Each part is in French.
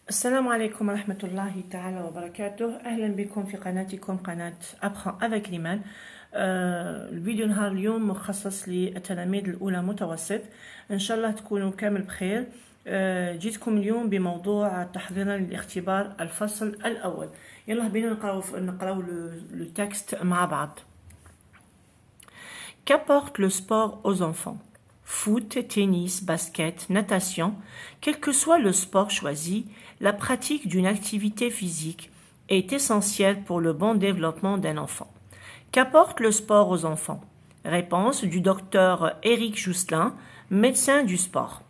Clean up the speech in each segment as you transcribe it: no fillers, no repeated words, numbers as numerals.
Assalamu alaikum wa rahmatullahi ta'ala wa barakatuh. أهلا بكم في قناتكم قناة أبخا avec الإيمان. الفيديو نهار اليوم مخصص للتلاميذ الأولى متوسط. إن شاء الله تكونوا كامل بخير. جيتكم اليوم بموضوع تحضيرا للاختبار الفصل الأول. يلا بينا نقراو le texte مع بعض. Qu'apporte le sport aux enfants? Foot, tennis, basket, natation, quel que soit le sport choisi, la pratique d'une activité physique est essentielle pour le bon développement d'un enfant. Qu'apporte le sport aux enfants? Réponse du docteur Éric Jousselin, médecin du sport.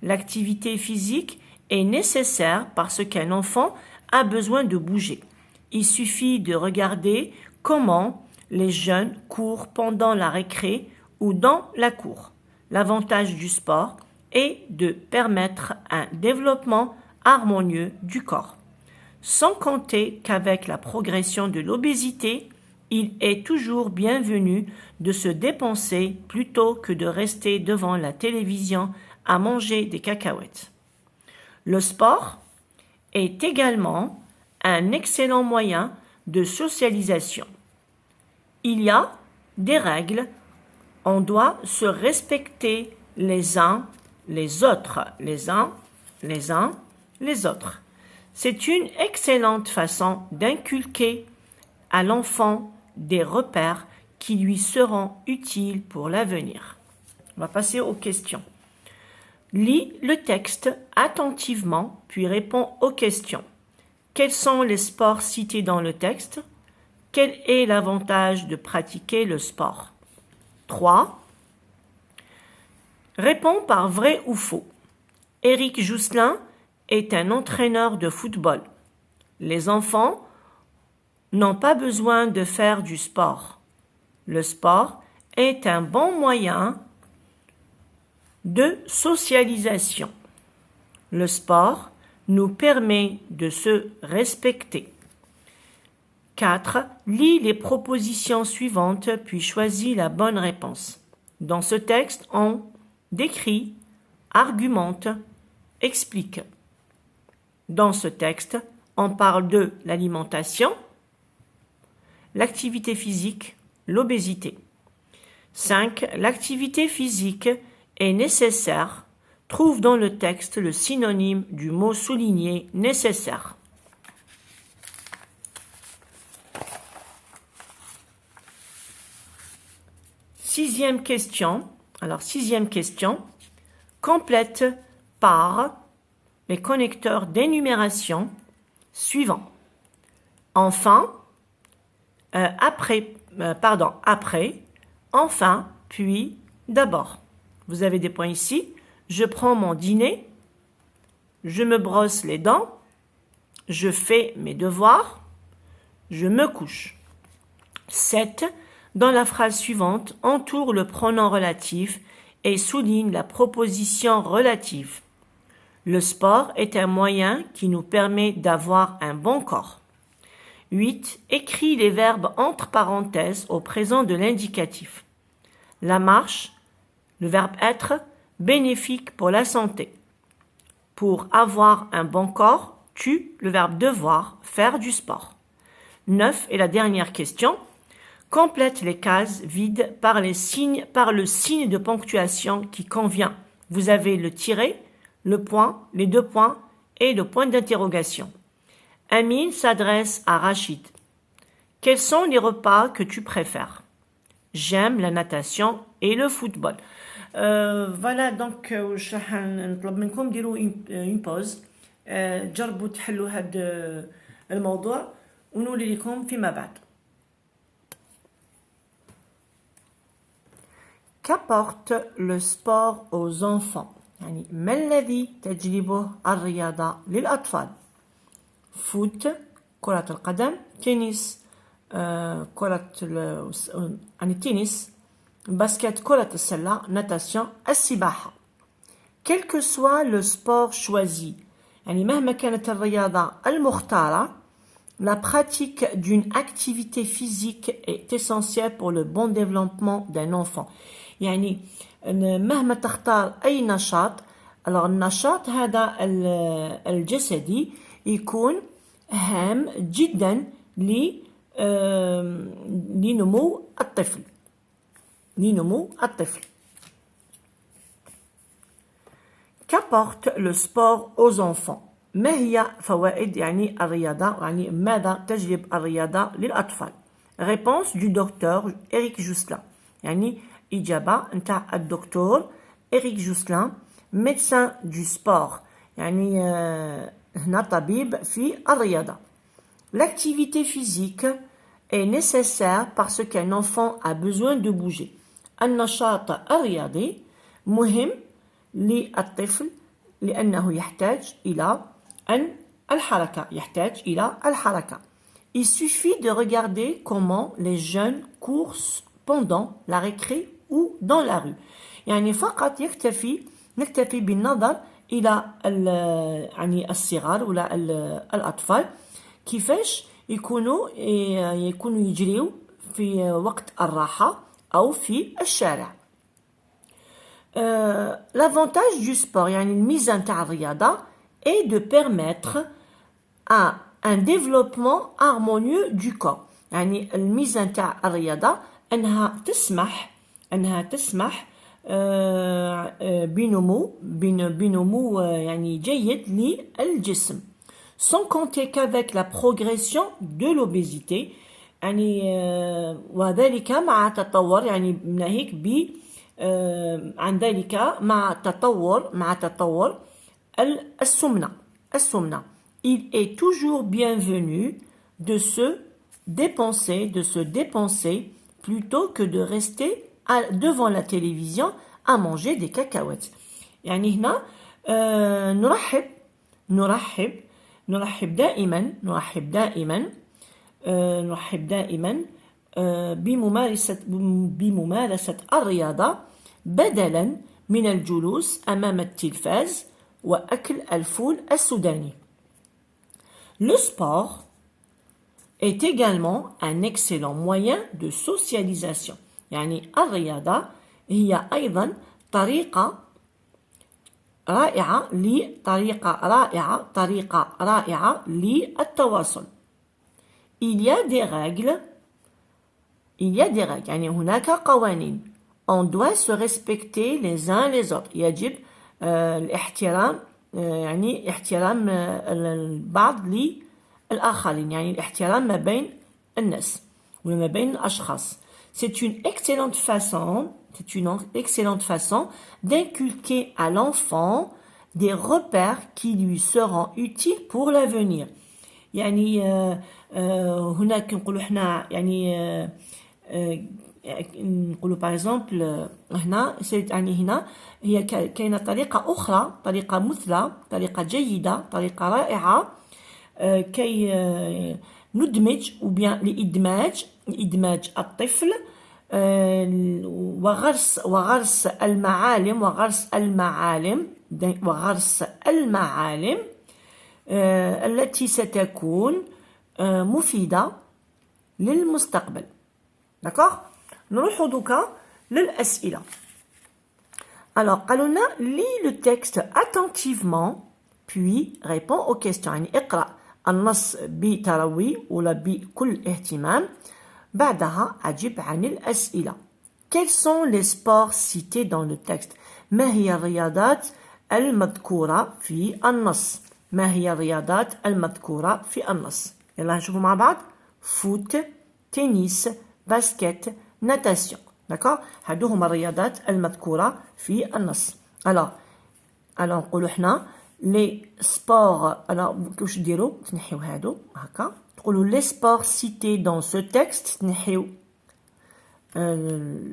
L'activité physique est nécessaire parce qu'un enfant a besoin de bouger. Il suffit de regarder comment les jeunes courent pendant la récré ou dans la cour. L'avantage du sport est de permettre un développement harmonieux du corps. Sans compter qu'avec la progression de l'obésité, il est toujours bienvenu de se dépenser plutôt que de rester devant la télévision à manger des cacahuètes. Le sport est également un excellent moyen de socialisation. Il y a des règles. On doit se respecter les uns les autres, les uns les autres. C'est une excellente façon d'inculquer à l'enfant des repères qui lui seront utiles pour l'avenir. On va passer aux questions. Lis le texte attentivement, puis réponds aux questions. Quels sont les sports cités dans le texte? Quel est l'avantage de pratiquer le sport? 3. Réponds par vrai ou faux. Éric Jousselin est un entraîneur de football. Les enfants n'ont pas besoin de faire du sport. Le sport est un bon moyen de socialisation. Le sport nous permet de se respecter. 4. Lis les propositions suivantes puis choisis la bonne réponse. Dans ce texte, on décrit, argumente, explique. Dans ce texte, on parle de l'alimentation, l'activité physique, l'obésité. 5. L'activité physique est nécessaire. Trouve dans le texte le synonyme du mot souligné nécessaire. Sixième question. Alors, sixième question. Complète par les connecteurs d'énumération suivants. Enfin, après, enfin, puis, d'abord. Vous avez des points ici. Je prends mon dîner. Je me brosse les dents. Je fais mes devoirs. Je me couche. 7. Dans la phrase suivante, entoure le pronom relatif et souligne la proposition relative. Le sport est un moyen qui nous permet d'avoir un bon corps. 8. Écris les verbes entre parenthèses au présent de l'indicatif. La marche, le verbe être, bénéfique pour la santé. Pour avoir un bon corps, le verbe devoir, faire du sport. 9. Et la dernière question. Complète les cases vides par le signe de ponctuation qui convient. Vous avez le tiret, le point, les deux points et le point d'interrogation. Amine s'adresse à Rachid. Quels sont les repas que tu préfères? J'aime la natation et le football. Voilà donc واش راح نطلب منكم ديروا une pause. جربوا تحلوا هذا الموضوع ونولي لكم فيما بعد. Qu'apporte le sport aux enfants؟ يعني ما الذي تجلبه الرياضة للأطفال؟ فوت، كرة القدم، تنس، التنس، باسكت، كرة السلة، natation، السباحة. Quel que soit le sport choisi، يعني مهما كانت الرياضة المختارة، la pratique d'une activité physique est essentielle pour le bon développement d'un enfant. يعني مهما تختار أي نشاط alors النشاط هذا الجسدي يكون هام جدا لنمو الطفل. Qu'apporte le sport aux enfants؟ ما هي فوائد يعني الرياضة، يعني ماذا تجلب الرياضة للأطفال؟ Réponse du docteur Eric Jousselin. يعني إجابة نتاع الدكتور إريك جوسلان، médecin du sport، يعني هنا طبيب في الرياضة. L'activité physique est nécessaire parce qu'un enfant a besoin de bouger. النشاط الرياضي مهم للطفل لأنه يحتاج إلى الحركة. Il suffit de regarder comment les jeunes courent pendant la récré ou dans la rue. يعني فقط نكتفي بالنظر إلى يعني الصغار ولا الأطفال كيفاش يكونوا يجريوا في وقت الراحة أو في الشارع. L'avantage du sport يعني الميزة نتاع الرياضة est de permettre à un développement harmonieux du corps. يعني الميزة نتاع الرياضة أنها تسمح بنمو يعني جيد للجسم. Sans compter qu'avec la progression de l'obésité يعني وذلك مع تطور يعني ناهيك عن ذلك مع تطور السمنة. Il est toujours bienvenu de se dépenser plutôt que de rester devant la télévision à manger des cacahuètes. يعني هنا نرحب دائما بممارسة الرياضة بدلا من الجلوس أمام التلفاز وأكل الفول السوداني. Le sport est également un excellent moyen de socialisation. يعني الرياضة هي أيضا طريقة رائعة للتواصل. Il y a des règles يعني هناك قوانين. On doit se respecter les uns les autres. يجب الاحترام يعني احترام البعض للآخرين، يعني الاحترام ما بين الناس وما بين الأشخاص. C'est une excellente façon d'inculquer à l'enfant des repères qui lui seront utiles pour l'avenir. يعني هناك نقولوا احنا يعني نقولوا باغ اكزومبل هنا يعني هنا هي كاينه طريقه اخرى، طريقه مثلى، طريقه جيده، طريقه رائعه كي ندمج لإدماج الطفل وغرس المعالم التي ستكون مفيدة للمستقبل. D'accord? نروحوا دوكا للأسئلة. Alors قالوا لنا lis le texte attentivement puis réponds aux questions. يعني اقرأ النص بتروي ولا بكل اهتمام، بعدها أجب عن الأسئلة. Quels sont les sports cités dans le texte؟ ما هي الرياضات المذكورة في النص؟ يلا نشوفوا مع بعض. فوت، تنس، باسكت، ناتاسيون. d'accord؟ هادو هما الرياضات المذكورة في النص. alors نقولوا حنا لي سبور. واش ديروا؟ تنحيو هادو هكا، تقولوا لي سبور سيتي دون سو تكست، تنحيو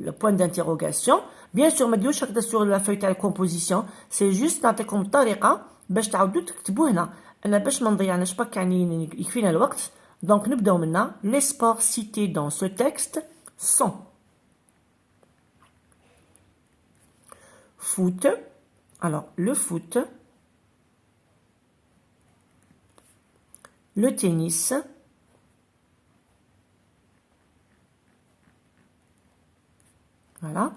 le point d'interrogation. bien sûr ما ديروش هكذا sur la feuille تاع الكومبوزيسيون، سي جوست نعطيكم طريقة باش تعاودوا تكتبوا هنا. انا باش ما نضيعناش باك يعني يكفينا الوقت، دونك نبداو منا. les sports cités dans ce texte sont foot. alors le foot, le tennis, voilà,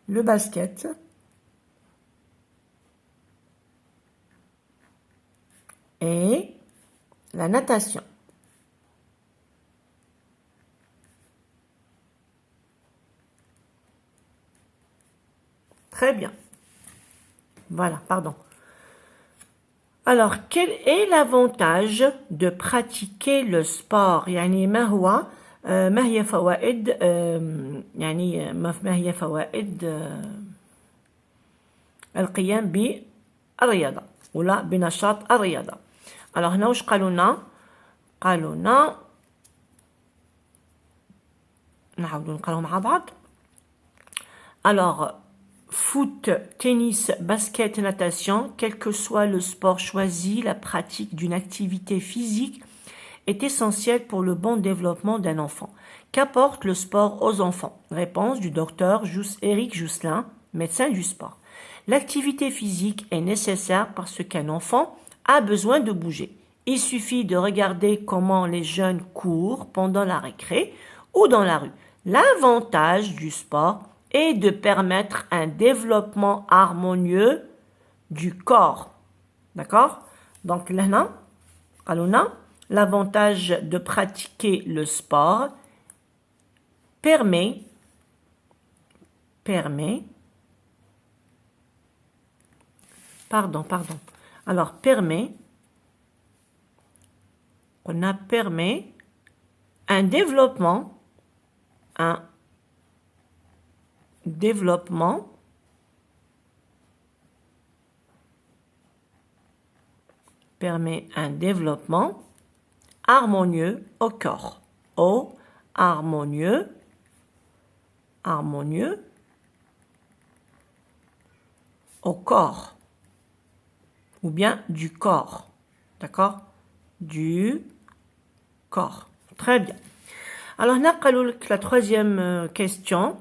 le basket, et la natation. Très bien. Voilà, pardon. Alors, quel est l'avantage de pratiquer le sport؟ يعني ما هي فوائد يعني ما هي فوائد القيام بالرياضة ولا بنشاط الرياضة؟ alors هنا واش قالوا لنا نعاودوا نقراو مع بعض. alors foot, tennis, basket, natation, quel que soit le sport choisi, la pratique d'une activité physique est essentielle pour le bon développement d'un enfant. Qu'apporte le sport aux enfants? Réponse du docteur Éric Jousselin, médecin du sport. L'activité physique est nécessaire parce qu'un enfant a besoin de bouger. Il suffit de regarder comment les jeunes courent pendant la récré ou dans la rue. L'avantage du sport est de permettre un développement harmonieux du corps. D'accord? Donc là, l'avantage de pratiquer le sport permet un développement harmonieux au corps. Harmonieux au corps. Ou bien du corps. D'accord? Du corps. Très bien. Alors, la troisième question.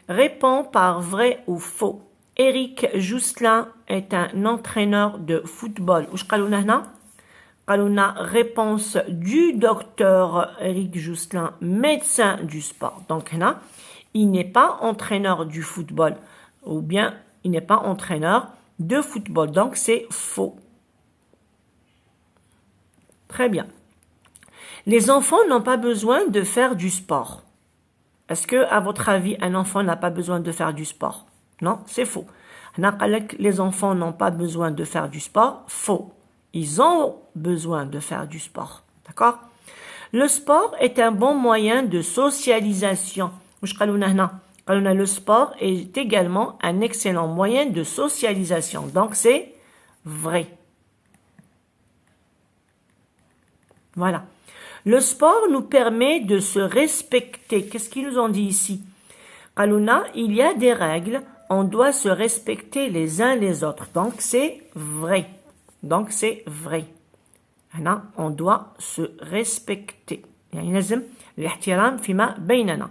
Réponds par vrai ou faux. Éric Jousselin est un entraîneur de football. Ouch قالوا هنا؟ قالوا لنا réponse du docteur Éric Jousselin, médecin du sport. Donc هنا, il n'est pas entraîneur du football ou bien il n'est pas entraîneur de football. Donc c'est faux. Très bien. Les enfants n'ont pas besoin de faire du sport. Est-ce que, à votre avis, un enfant n'a pas besoin de faire du sport? Non, c'est faux. Les enfants n'ont pas besoin de faire du sport. Faux. Ils ont besoin de faire du sport. D'accord? Le sport est un bon moyen de socialisation. Le sport est également un excellent moyen de socialisation. Donc, c'est vrai. Voilà. Le sport nous permet de se respecter. Qu'est-ce qu'ils nous ont dit ici? Kaluna, il y a des règles, on doit se respecter les uns les autres. Donc c'est vrai. Donc c'est vrai. On doit se respecter. يعني لازم الاحترام فيما بيننا.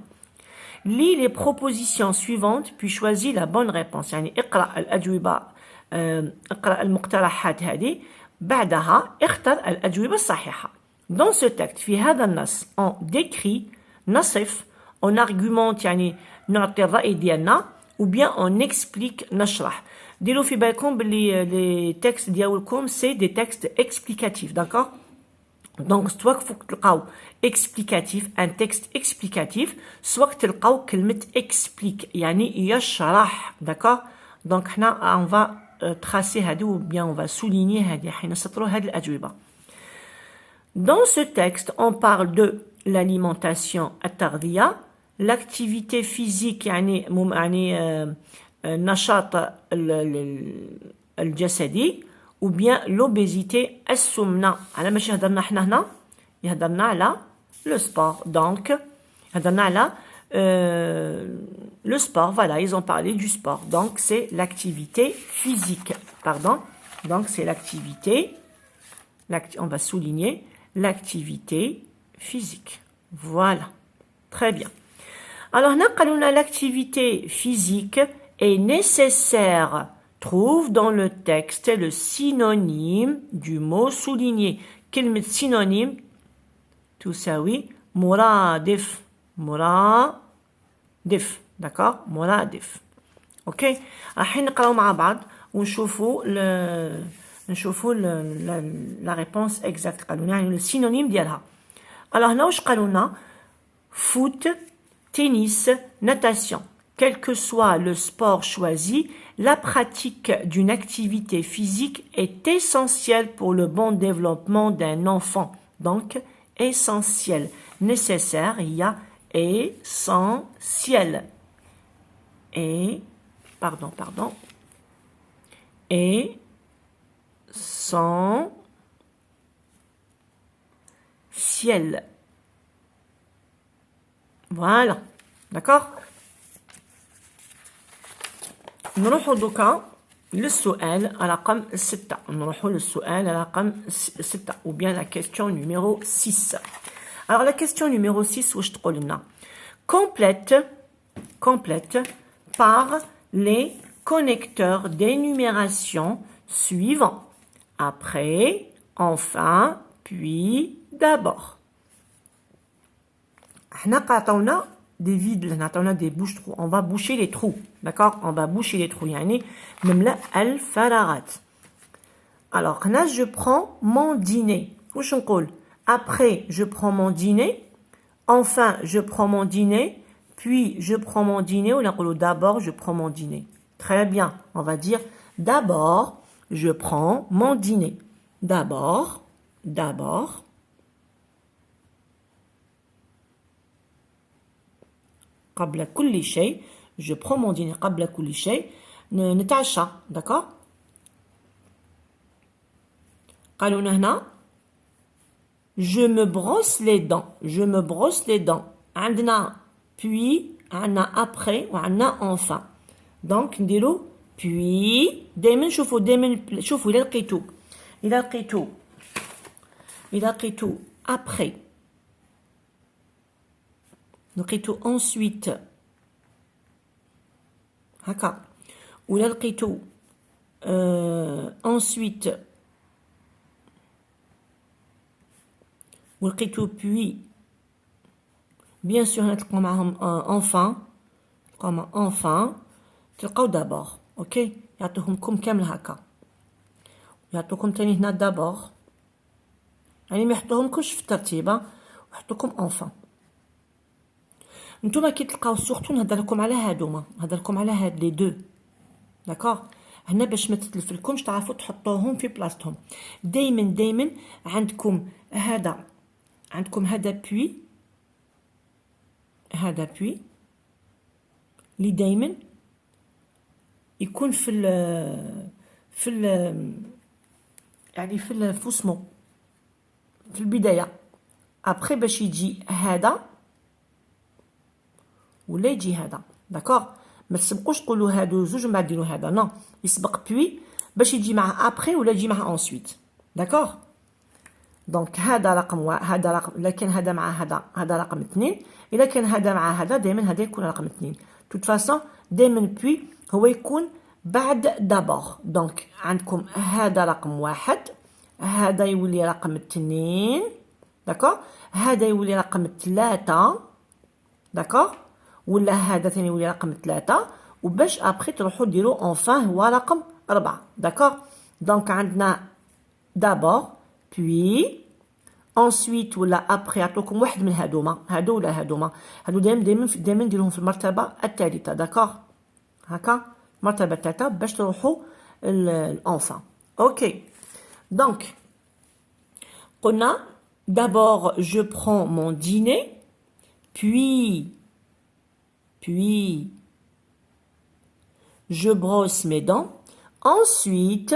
Lis les propositions suivantes puis choisis la bonne réponse. يعني اقرأ الأجوبة اقرأ المقترحات هذه بعدها اختر الأجوبة الصحيحة. Dans ce texte, في هذا النص, on décrit, نصف, on argumente, يعني نعطي الرأي ديالنا, ou bien on explique, نشرح. ديروا في بالكم باللي les textes ديالكم c'est des textes explicatifs, d'accord? Donc soit faut تلقاو explicatif, un texte explicatif, soit تلقاو كلمة explique, يعني يشرح, d'accord? Donc on va tracer هذه ou bien on va souligner هذه حين نسطروا هذه الأجوبة. Dans ce texte, on parle de l'alimentation التغذية, l'activité physique يعني النشاط الجسدي ou bien l'obésité السمنة. على ماشي هضرنا حنا هنا يهضرنا على le sport. Donc هضرنا على le sport. Voilà, ils ont parlé du sport. Donc c'est l'activité physique. Pardon. Donc c'est l'activité. On va souligner l'activité physique. Voilà. Très bien. Alors, l'activité physique est nécessaire. Trouve dans le texte le synonyme du mot souligné. Quel synonyme? Tout ça, oui. Muradif. Muradif. D'accord? Muradif. Ok? الحين نقراو مع بعض ونشوفوا نشوفوا la réponse exacte. قالوا لنا يعني le synonyme ديالها. Alors هنا واش قالوا لنا؟ foot, tennis, natation. Quel que soit le sport choisi, la pratique d'une activité physique est essentielle pour le bon développement d'un enfant. Donc, essentiel. Nécessaire, il y a essentiel. Et, pardon. Essentiel. Voilà. D'accord? نروحوا دوكا للسؤال رقم 6. نروحوا للسؤال رقم 6 ou bien la question numéro 6. Alors la question numéro 6 واش تقول لنا؟ complète par les connecteurs d'énumération suivants. Après, enfin, puis, d'abord. احنا قاطعونا des vides, on a des bouches-trous. On va boucher les trous. D'accord? On va boucher les trous. يعني نملأ الفراغات. Alors, là, je prends mon dîner. واش نقول? Après, je prends mon dîner. Enfin, je prends mon dîner. Puis, je prends mon dîner. Ou نقولوا d'abord, je prends mon dîner. Très bien. On va dire d'abord, je prends mon dîner. D'abord. قبل كل شيء je prends mon dîner قبل كل شيء نتعشى. d'accord. قالوا لنا هنا je me brosse les dents عندنا puis عندنا après وعندنا enfin. donc نديرو puis دائما شوفوا إذا لقيتو après لقيتو ensuite هكا ولا لقيتو ensuite ولقيتو puis bien sûr نتلقاو معاهم enfin تلقاو d'abord. اوكي يعطيهمكم كامل هكا يعطوكم تاني هنا d'abord يعني ما يحطوهمكمش في الترتيبه ويحطوكم enfin. نتوما كي تلقاو سورتو نهضر لكم على هاد لي دو. داكوغ. هنا باش ما تتلفلكمش تعرفوا تحطوهم في بلاصتهم. دايما عندكم هذا بوي اللي دايما يكون يعني في اسمه في البدايه. ابخي باش يجي هذا ولا يجي هذا. داكوغ. ما تسبقوش تقولوا هادو زوج من بعد ديروا هذا. نو يسبق بوي باش يجي معاه ابخي ولا يجي معاه انسويت. داكوغ. دونك هذا رقم الا كان هذا مع هذا رقم 2. الا كان هذا مع هذا دائما هذا يكون رقم 2. توت فاسون دائما بوي هو يكون بعد دابور. دونك عندكم هذا رقم 1 هذا يولي رقم 2. داكوغ. هذا يولي رقم 3. داكوغ. ولا هذا ثاني يولي رقم 3 وباش ابخي تروحوا ديروا اونفان هو رقم 4. داكوغ. دونك عندنا دابور puis ensuite ولا ابخي يعطوكم واحد من هادو ولا هادو دائما نديروهم في المرتبه الثالثه. داكوغ. هكا المرتبه الثالثه باش تروحوا الانفان. اوكي. دونك قلنا d'abord je prends mon dîner puis je brosse mes dents. Ensuite,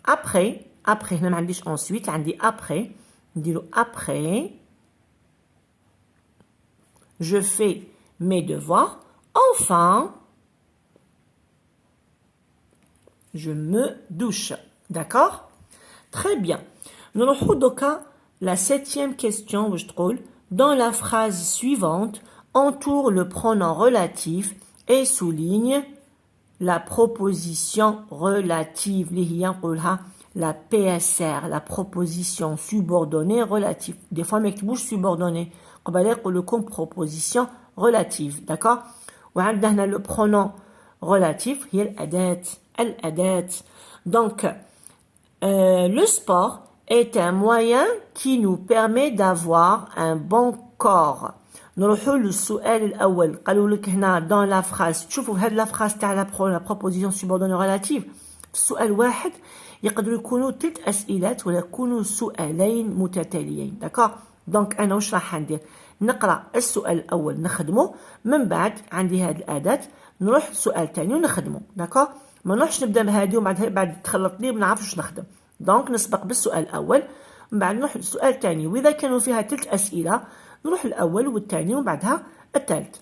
après هنا ما عنديش ensuite عندي après نديرو après je fais mes devoirs. Enfin, je me douche. D'accord? Très bien. نروحو دوكا la 7e question واش تقول dans la phrase suivante entoure le pronom relatif et souligne la proposition relative اللي هي نقولها la PSR la proposition subordonnée relative. des fois ما يكتبوش subordonnée قبل يقول لكم proposition relative. d'accord. وعندنا هنا le pronom relatif هي الأداة. donc Le sport est un moyen qui nous permet d'avoir un bon corps. نروحوا للسؤال الأول. قالوا لك هنا dans la phrase. شوفوا هاد la phrase تاع la proposition subordonnée relative. في السؤال واحد يقدروا يكونوا 3 أسئلات ولا يكونوا سؤالين متتاليين. داكور. دونك أنا واش راح ندير؟ نقرأ السؤال الأول نخدمه، من بعد عندي هاد الأداة نروح للسؤال الثاني ونخدمه. داكور. ما نروحش نبدا بهادي ومن بعد تخلطني ما نعرفش نخدم. دونك نسبق بالسؤال الاول، من بعد نروح للسؤال الثاني، واذا كانوا فيها 3 اسئله نروح الاول والثاني ومن بعدها الثالث.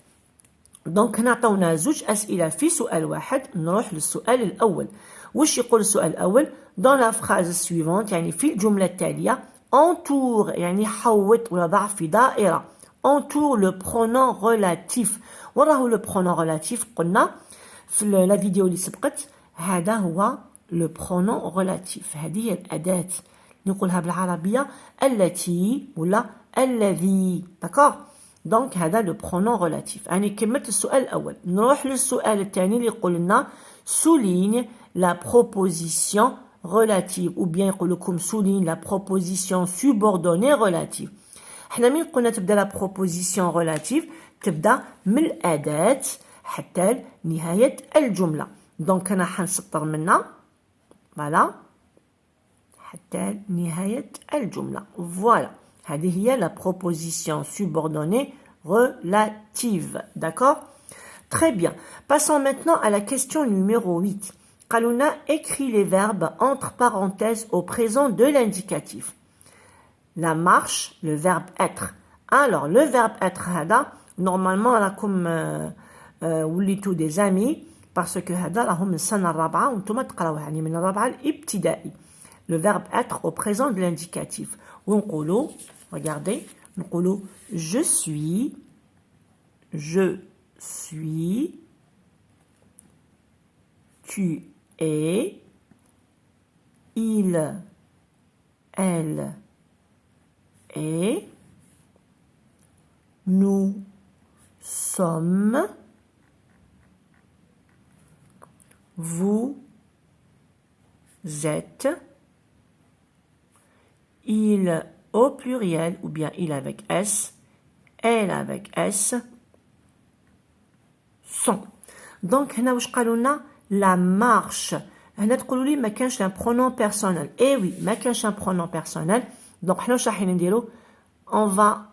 دونك هنا عطاونا 2 اسئله في سؤال واحد، نروح للسؤال الاول. واش يقول السؤال الاول؟ دون لا فراز سويفونت، يعني في الجمله التاليه، entoure يعني حوط ولا ضع في دائره. entoure le pronom relatif. وراه لو pronom relatif قلنا في لا فيديو اللي سبقت، هذا هو لو برونون ريلاتيف. هذه هي الأداة نقولها بالعربية التي ولا الذي. داكوغ. دونك هذا لو برونون ريلاتيف. يعني كملت السؤال الأول، نروح للسؤال الثاني اللي يقول لنا souligne la proposition relative ou bien يقول لكم souligne la proposition subordonnée relative. حنا مين قلنا تبدا لا proposition relative؟ تبدا من الأداة حتى نهاية الجملة. دونك أنا حنسطر منها فوالا حتى نهاية الجملة. فوالا هذه هي la proposition subordonnée relative. D'accord? Très bien. Passons maintenant à la question numéro 8. قالونا écrit les verbes entre parenthèses au présent de l'indicatif. La marche, le verbe être. Alors, le verbe être هذا normalement راكم وليتوا des amis parce que هذا راهم من السنة الرابعة وانتم تقراوه، يعني من الرابعة الابتدائي. Le verbe être au présent de l'indicatif. ونقولوا regardez نقولوا je suis, tu es, il, elle est, nous sommes, vous êtes, il au pluriel ou bien il avec S, elle avec S, sont. Donc هنا واش قالوا لنا la marche. هنا تقولوا لي ما كانش un pronom personnel. Eh oui, ما كانش un pronom personnel. Donc حنا واش رايحين نديرو؟ On va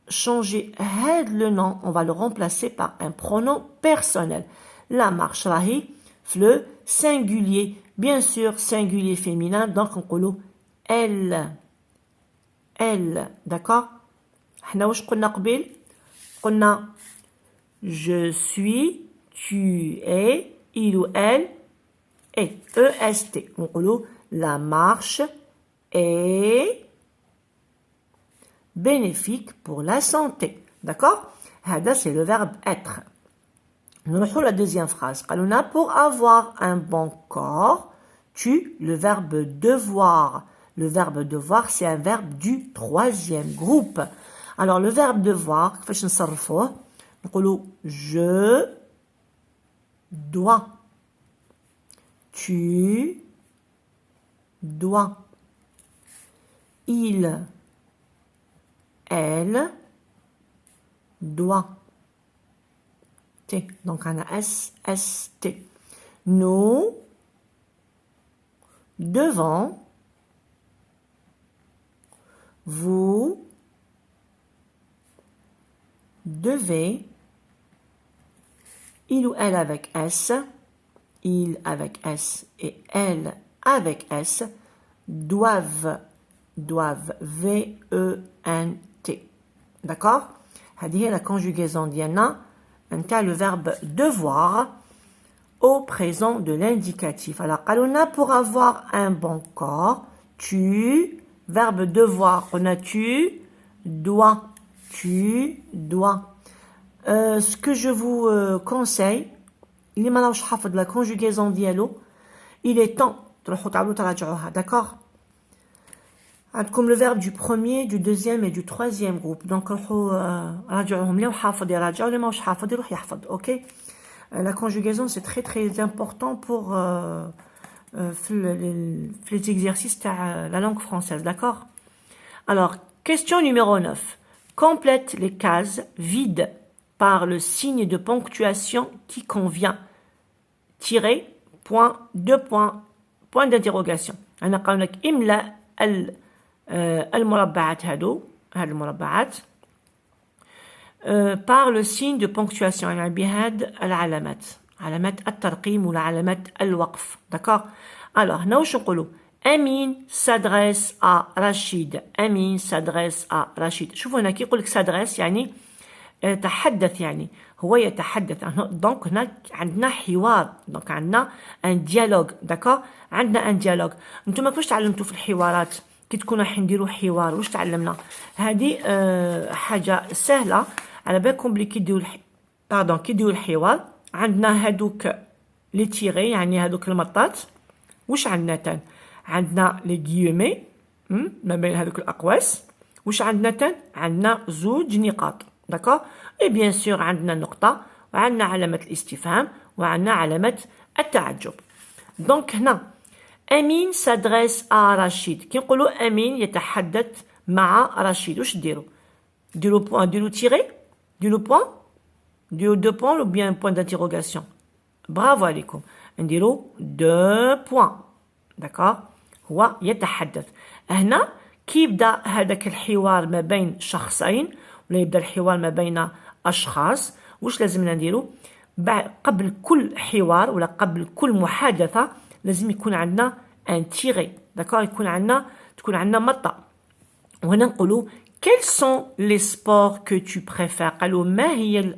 changer le nom, on va le remplacer par un pronom personnel. La marche راهي في le singulier, bien sûr singulier féminin, donc نقولوا elle. D'accord? حنا واش قلنا قبل؟ قلنا je suis, tu es, il ou elle est. EST. نقولوا la marche est bénéfique pour la santé. D'accord? هذا c'est le verbe être. نروحوا la deuxième phrase. قالونا pour avoir un bon corps, tu, le verbe devoir. Le verbe devoir, c'est un verbe du troisième groupe. Alors, le verbe devoir, كيفاش نصرفوه؟ نقولوا je dois. Tu dois. Il, elle doit. T. Donc, on a S, S, T. Nous devons. Vous devez. Il ou elle avec S. Il avec S et elle avec S. Doivent. Doivent. V-E-N-T. D'accord? هذه هي la conjugaison ديالنا نتاع le verbe devoir au présent de l'indicatif. Alors قالونا pour avoir un bon corps, tu, verbe devoir, on a tu dois. Ce que je vous conseille, اللي ما راهوش حافظ la conjugaison ديالو, il est temps تروحوا تعاودوا تراجعوها. D'accord? عندكم le verbe du premier, du deuxième et du troisième groupe. Donc راجعوهم اللي حافظ يراجعوا اللي ماهوش حافظ يروح يحفظ. OK? La conjugaison c'est très très important في les exercices تاع la langue française, d'accord? Alors, question numéro 9. Complète les cases vides par le signe de ponctuation qui convient. Tiret, point, deux points, point d'interrogation. أنا قالوا لك املأ المربعات هادو المربعات par le signe de ponctuation يعني بهاد العلامات علامات الترقيم ولا علامات الوقف. d'accord. alors هنا واش نقولوا Amine s'adresse à Rachid. Amine s'adresse à Rachid. شوفوا هنا كي يقول لك s'adresse يعني يتحدث يعني هو يتحدث. دونك هنا عندنا حوار دونك عندنا ان ديالوج. داكور عندنا ان ديالوج. نتوما كيفاش تعلمتوا في الحوارات كي تكونوا رايحين نديروا حوار واش تعلمنا؟ هذه حاجه سهله على بالكم بلي كي ديروا الحوار عندنا هادوك لي تيغي يعني هادوك المطات. واش عندنا تان؟ عندنا لي غيومي ما بين هذوك الاقواس. واش عندنا تان؟ عندنا زوج نقاط. داكور اي بيان سور عندنا نقطه وعندنا علامه الاستفهام وعندنا علامه التعجب. دونك هنا امين سادريس ا رشيد كي نقولوا امين يتحدث مع رشيد واش ديروا؟ ديروا بوين ديروا تيري ديروا بوين ديروا دو بوين ou bien point d'interrogation. برافو عليكم نديروا دو بوين. داكور هو يتحدث. هنا كي يبدا هذاك الحوار ما بين شخصين ولا يبدا الحوار ما بين اشخاص واش لازمنا نديرو؟ قبل كل حوار ولا قبل كل محادثه لازم يكون عندنا ان تيغي. داكور تكون عندنا مطه. وهنا نقولوا quels sont les sports que tu préfères. قالوا ما هي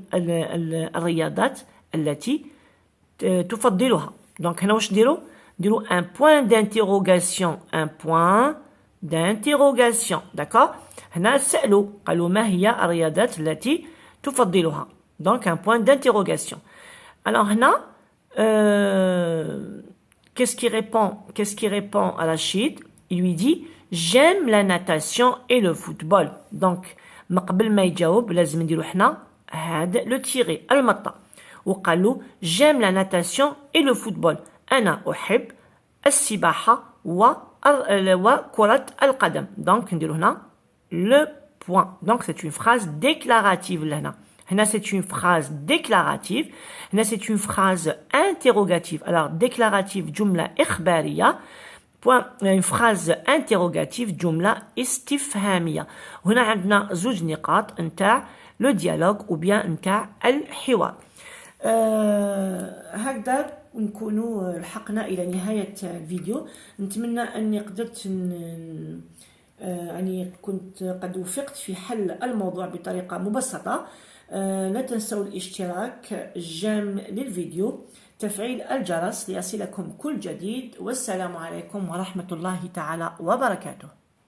الرياضات التي تفضلها. دونك هنا واش نديرو un point d'interrogation. Un point d'interrogation. D'accord. هنا سألوا قالوا ما هي الرياضات التي تفضلها. Donc un point d'interrogation. Alors هنا qu'est-ce qui répond à Rachid? Il lui dit j'aime la natation et le football. Donc ما قبل ما يجاوب لازم نديرو حنا هذا لو تيري المطة وقالوا j'aime la natation et le football. أنا أحب السباحة وكرة القدم. دونك نديرو هنا le point. Donc c'est une phrase déclarative لهنا. هنا c'est une phrase déclarative. هنا c'est une phrase interrogative. Alors déclarative جملة إخبارية. une phrase interrogative جملة استفهامية. هنا عندنا زوج نقاط نتاع le dialogue ou bien نتاع الحوار. هكذا نكونوا لحقنا الى نهايه الفيديو. نتمنى اني قدرت يعني كنت قد وفقت في حل الموضوع بطريقه مبسطه. لا تنسوا الاشتراك الجام للفيديو تفعيل الجرس ليصلكم كل جديد. والسلام عليكم ورحمه الله تعالى وبركاته.